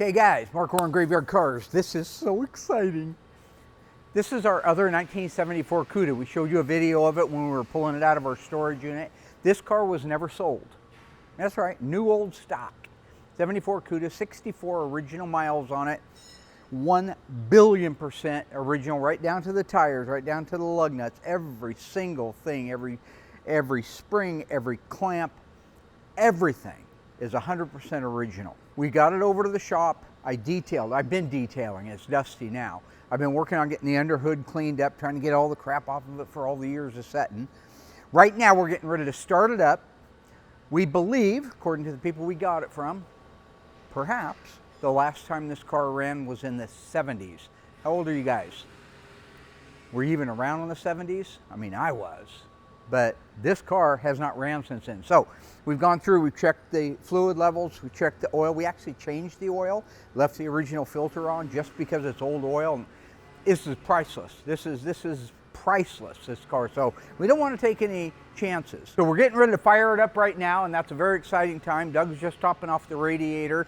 Okay guys, Mark Warren Graveyard Cars. This is so exciting. This is our other 1974 Cuda. We showed you a video of it when we were pulling it out of our storage unit. This car was never sold. That's right, new old stock. 74 Cuda, 64 original miles on it. 1 billion% original, right down to the tires, right down to the lug nuts. Every single thing, every spring, every clamp, everything is 100% original. We got it over to the shop. I've been detailing it. It's dusty now. I've been working on getting the underhood cleaned up, trying to get all the crap off of it for all the years of setting. Right now we're getting ready to start it up. We believe, according to the people we got it from, perhaps the last time this car ran was in the 70s. How old are you guys? Were you even around in the 70s? I mean, I was. But this car has not ran since then. So we've gone through, we've checked the fluid levels, we checked the oil. We actually changed the oil, left the original filter on just because it's old oil. This is priceless. This is priceless, this car. So we don't want to take any chances. So we're getting ready to fire it up right now, and that's a very exciting time. Doug's just topping off the radiator.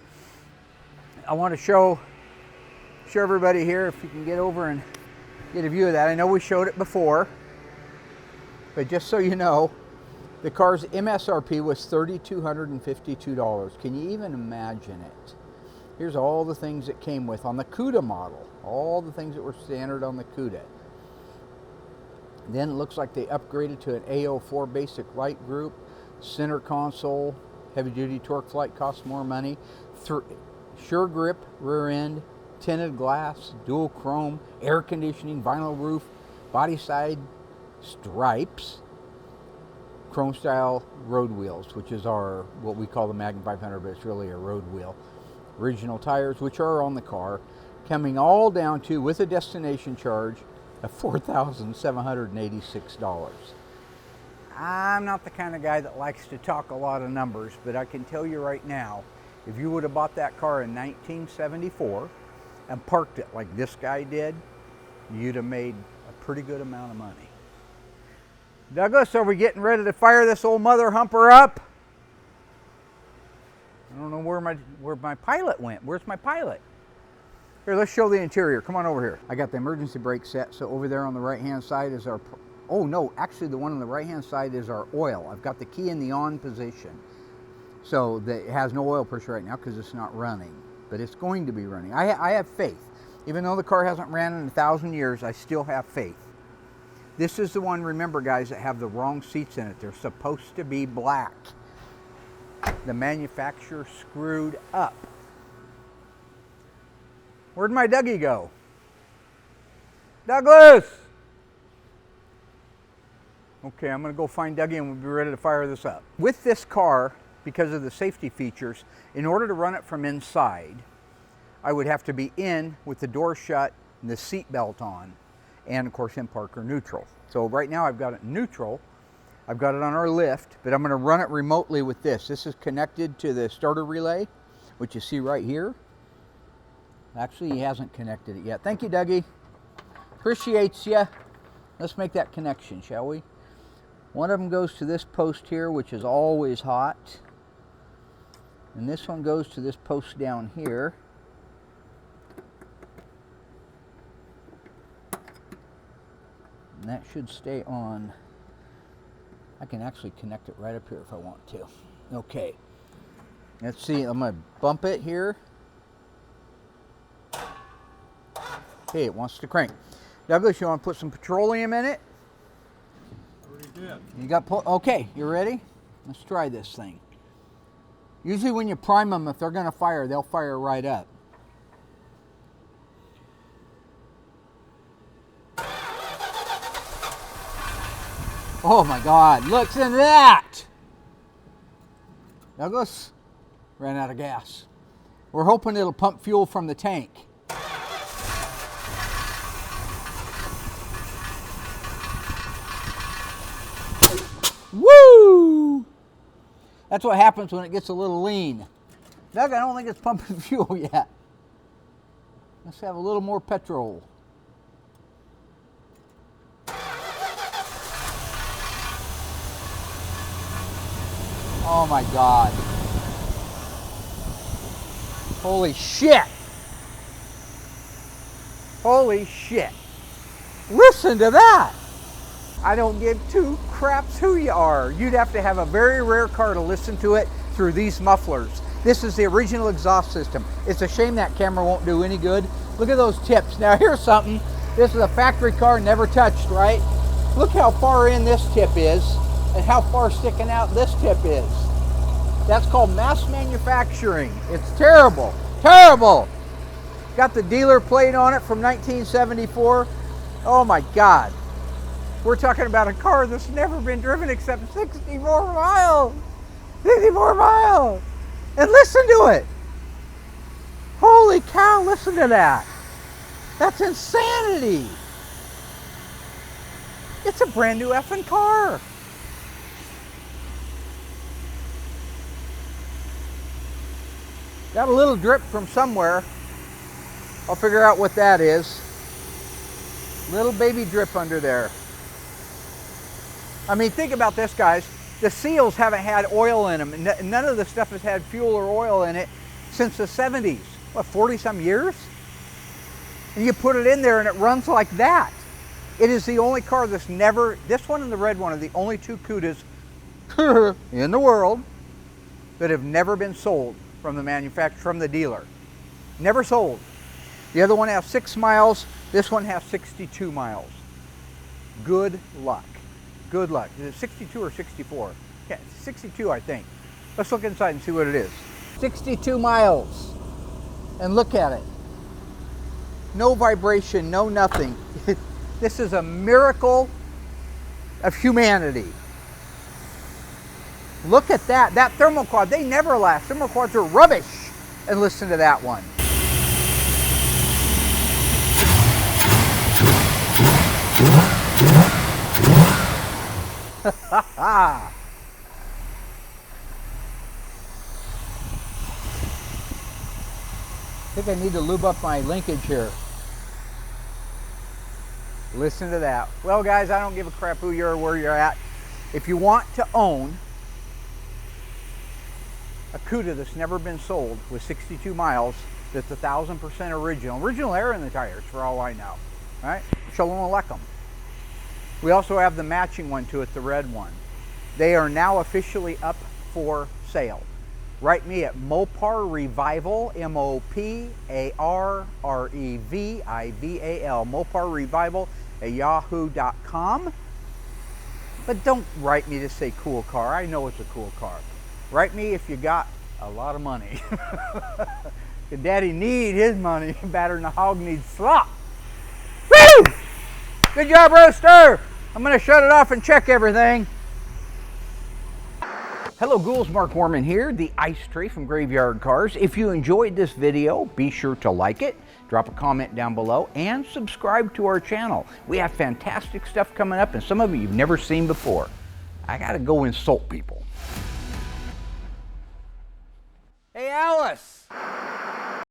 I want to show everybody here, if you can get over and get a view of that. I know we showed it before, but just so you know, the car's MSRP was $3,252. Can you even imagine it? Here's all the things it came with on the Cuda model, all the things that were standard on the Cuda. Then it looks like they upgraded to an A04 basic light group, center console, heavy duty torque flight costs more money, sure grip rear end, tinted glass, dual chrome, air conditioning, vinyl roof, body side stripes, chrome style road wheels, which is what we call the Magnum 500, but it's really a road wheel. Original tires, which are on the car, coming all down to, with a destination charge, of $4,786. I'm not the kind of guy that likes to talk a lot of numbers, but I can tell you right now, if you would have bought that car in 1974 and parked it like this guy did, you'd have made a pretty good amount of money. Douglas, are we getting ready to fire this old mother humper up? I don't know where my pilot went. Where's my pilot? Here, let's show the interior. Come on over here. I got the emergency brake set, so over there on the right-hand side is our, oh no, actually the one on the right-hand side is our oil. I've got the key in the on position. So it has no oil pressure right now because it's not running, but it's going to be running. I have faith. Even though the car hasn't ran in 1,000 years, I still have faith. This is the one, remember guys, that have the wrong seats in it. They're supposed to be black. The manufacturer screwed up. Where'd my Dougie go? Douglas! Okay, I'm gonna go find Dougie and we'll be ready to fire this up. With this car, because of the safety features, in order to run it from inside, I would have to be in with the door shut and the seat belt on, and of course in park or neutral. So right now I've got it neutral. I've got it on our lift, but I'm going to run it remotely with this. This is connected to the starter relay, which you see right here. Actually, he hasn't connected it yet. Thank you, Dougie. Appreciates you. Let's make that connection, shall we? One of them goes to this post here, which is always hot. And this one goes to this post down here. And that should stay on. I can actually connect it right up here if I want to. Okay. Let's see, I'm going to bump it here. Okay, it wants to crank. Douglas, you want to put some petroleum in it? Already did. You got, okay, you ready? Let's try this thing. Usually when you prime them, if they're going to fire, they'll fire right up. Oh my God, look at that! Douglas, ran out of gas. We're hoping it'll pump fuel from the tank. Woo! That's what happens when it gets a little lean. Doug, I don't think it's pumping fuel yet. Let's have a little more petrol. Oh my God. Holy shit. Holy shit. Listen to that. I don't give two craps who you are. You'd have to have a very rare car to listen to it through these mufflers. This is the original exhaust system. It's a shame that camera won't do any good. Look at those tips. Now here's something. This is a factory car, never touched, right? Look how far in this tip is and how far sticking out this tip is. That's called mass manufacturing. It's terrible, terrible. Got the dealer plate on it from 1974. Oh my God. We're talking about a car that's never been driven except 64 miles. 64 miles. And listen to it. Holy cow, listen to that. That's insanity. It's a brand new effing car. Got a little drip from somewhere. I'll figure out what that is. Little baby drip under there. I mean, think about this, guys. The seals haven't had oil in them. None of the stuff has had fuel or oil in it since the 70s. What, 40 some years? And you put it in there and it runs like that. It is the only car that's never, this one and the red one are the only two Cudas in the world that have never been sold from the manufacturer, from the dealer. Never sold. The other one has 6 miles. This one has 62 miles. Good luck. Good luck. Is it 62 or 64? Yeah, 62, I think. Let's look inside and see what it is. 62 miles. And look at it. No vibration, no nothing. This is a miracle of humanity. Look at that. That thermal quad, they never last. Thermal quads are rubbish. And listen to that one. I think I need to lube up my linkage here. Listen to that. Well, guys, I don't give a crap who you are or where you're at. If you want to own a Cuda that's never been sold with 62 miles, that's 1,000% original air in the tires for all I know, right? Shalom Aleichem. We also have the matching one to it, the red one. They are now officially up for sale. Write me at Mopar Revival, M-O-P-A-R-R-E-V-I-V-A-L, Mopar Revival at yahoo.com. But don't write me to say cool car. I know it's a cool car. Write me if you got a lot of money. Daddy need his money better than a hog needs slop. Woo! Good job, Roaster. I'm going to shut it off and check everything. Hello ghouls, Mark Warman here, the Ice Tray from Graveyard Carz. If you enjoyed this video, be sure to like it, drop a comment down below, and subscribe to our channel. We have fantastic stuff coming up, and some of it you've never seen before. I gotta go insult people. Hey Alice!